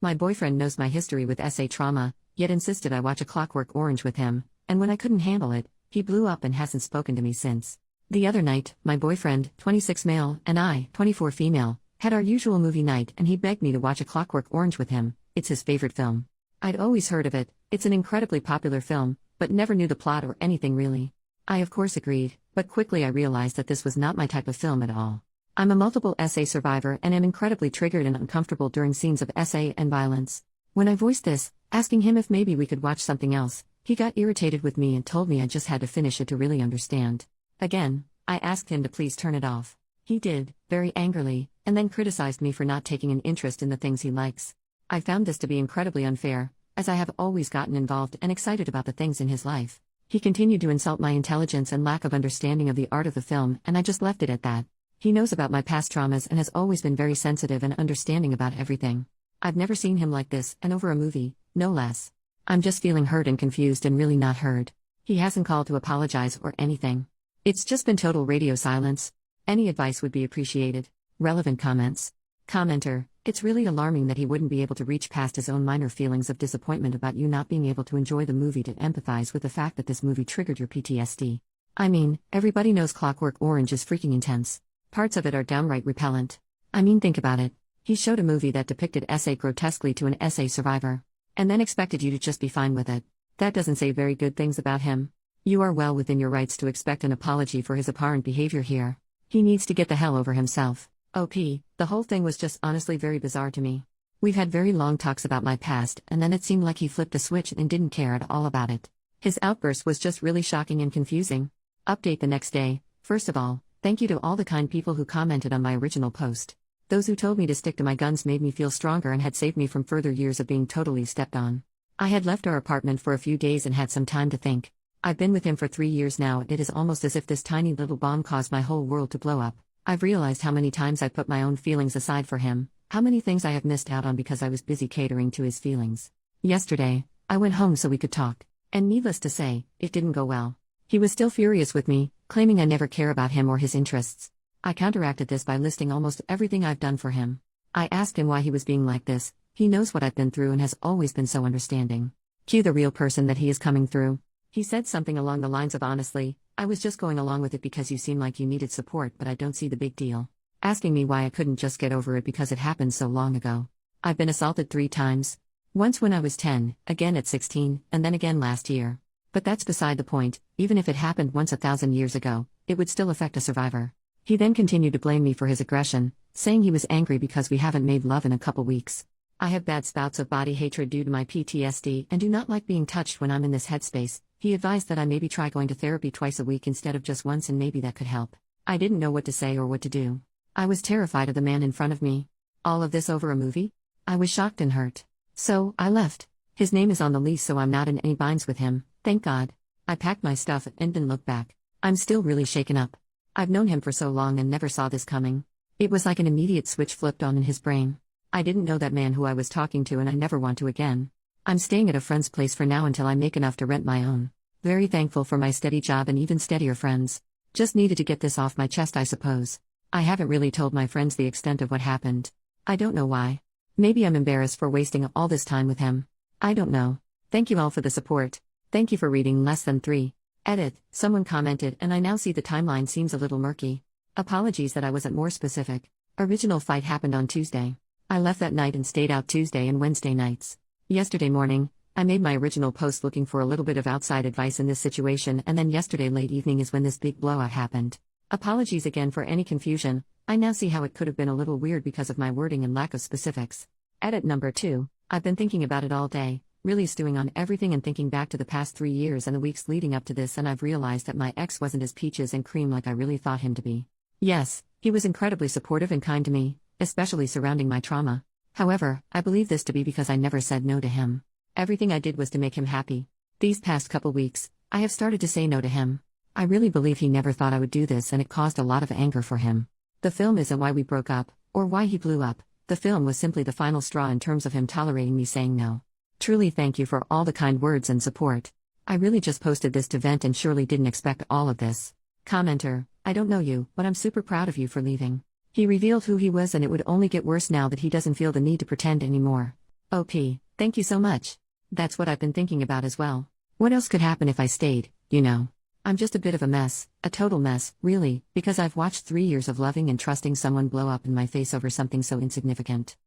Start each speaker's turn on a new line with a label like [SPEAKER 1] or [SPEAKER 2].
[SPEAKER 1] My boyfriend knows my history with SA trauma, yet insisted I watch A Clockwork Orange with him, and when I couldn't handle it, he blew up and hasn't spoken to me since. The other night, my boyfriend, 26 male, and I, 24 female, had our usual movie night and he begged me to watch A Clockwork Orange with him. It's his favorite film. I'd always heard of it, it's an incredibly popular film, but never knew the plot or anything really. I of course agreed, but quickly I realized that this was not my type of film at all. I'm a multiple SA survivor and am incredibly triggered and uncomfortable during scenes of SA and violence. When I voiced this, asking him if maybe we could watch something else, he got irritated with me and told me I just had to finish it to really understand. Again, I asked him to please turn it off. He did, very angrily, and then criticized me for not taking an interest in the things he likes. I found this to be incredibly unfair, as I have always gotten involved and excited about the things in his life. He continued to insult my intelligence and lack of understanding of the art of the film, and I just left it at that. He knows about my past traumas and has always been very sensitive and understanding about everything. I've never seen him like this, and over a movie, no less. I'm just feeling hurt and confused and really not heard. He hasn't called to apologize or anything. It's just been total radio silence. Any advice would be appreciated. Relevant comments. Commenter, it's really alarming that he wouldn't be able to reach past his own minor feelings of disappointment about you not being able to enjoy the movie to empathize with the fact that this movie triggered your PTSD. I mean, everybody knows Clockwork Orange is freaking intense. Parts of it are downright repellent. I mean, think about it. He showed a movie that depicted SA grotesquely to an SA survivor, and then expected you to just be fine with it. That doesn't say very good things about him. You are well within your rights to expect an apology for his apparent behavior here. He needs to get the hell over himself. OP, the whole thing was just honestly very bizarre to me. We've had very long talks about my past, and then it seemed like he flipped a switch and didn't care at all about it. His outburst was just really shocking and confusing. Update the next day. First of all, thank you to all the kind people who commented on my original post. Those who told me to stick to my guns made me feel stronger and had saved me from further years of being totally stepped on. I had left our apartment for a few days and had some time to think. I've been with him for 3 years now, and it is almost as if this tiny little bomb caused my whole world to blow up. I've realized how many times I put my own feelings aside for him, how many things I have missed out on because I was busy catering to his feelings. Yesterday, I went home so we could talk, and needless to say, it didn't go well. He was still furious with me, claiming I never care about him or his interests. I counteracted this by listing almost everything I've done for him. I asked him why he was being like this. He knows what I've been through and has always been so understanding. Cue the real person that he is coming through. He said something along the lines of honestly, I was just going along with it because you seem like you needed support, but I don't see the big deal. Asking me why I couldn't just get over it because it happened so long ago. I've been assaulted 3 times. Once when I was 10, again at 16, and then again last year. But that's beside the point. Even if it happened once 1,000 years ago, it would still affect a survivor. He then continued to blame me for his aggression, saying he was angry because we haven't made love in a couple weeks. I have bad spouts of body hatred due to my PTSD and do not like being touched when I'm in this headspace. He advised that I maybe try going to therapy twice a week instead of just once, and maybe that could help. I didn't know what to say or what to do. I was terrified of the man in front of me. All of this over a movie? I was shocked and hurt. So, I left. His name is on the lease, so I'm not in any binds with him, thank God. I packed my stuff and didn't look back. I'm still really shaken up. I've known him for so long and never saw this coming. It was like an immediate switch flipped on in his brain. I didn't know that man who I was talking to, and I never want to again. I'm staying at a friend's place for now until I make enough to rent my own. Very thankful for my steady job and even steadier friends. Just needed to get this off my chest, I suppose. I haven't really told my friends the extent of what happened. I don't know why. Maybe I'm embarrassed for wasting all this time with him. I don't know. Thank you all for the support. Thank you for reading less than 3. Edit, someone commented, and I now see the timeline seems a little murky. Apologies that I wasn't more specific. Original fight happened on Tuesday. I left that night and stayed out Tuesday and Wednesday nights. Yesterday morning, I made my original post looking for a little bit of outside advice in this situation, and then yesterday late evening is when this big blowout happened. Apologies again for any confusion. I now see how it could have been a little weird because of my wording and lack of specifics. Edit number 2. I've been thinking about it all day, really stewing on everything and thinking back to the past 3 years and the weeks leading up to this, and I've realized that my ex wasn't as peaches and cream like I really thought him to be. Yes, he was incredibly supportive and kind to me, especially surrounding my trauma. However, I believe this to be because I never said no to him. Everything I did was to make him happy. These past couple weeks, I have started to say no to him. I really believe he never thought I would do this, and it caused a lot of anger for him. The film isn't why we broke up, or why he blew up. The film was simply the final straw in terms of him tolerating me saying no. Truly thank you for all the kind words and support. I really just posted this to vent and surely didn't expect all of this. Commenter, I don't know you, but I'm super proud of you for leaving. He revealed who he was, and it would only get worse now that he doesn't feel the need to pretend anymore. OP, thank you so much. That's what I've been thinking about as well. What else could happen if I stayed, you know? I'm just a bit of a mess, a total mess, really, because I've watched 3 years of loving and trusting someone blow up in my face over something so insignificant.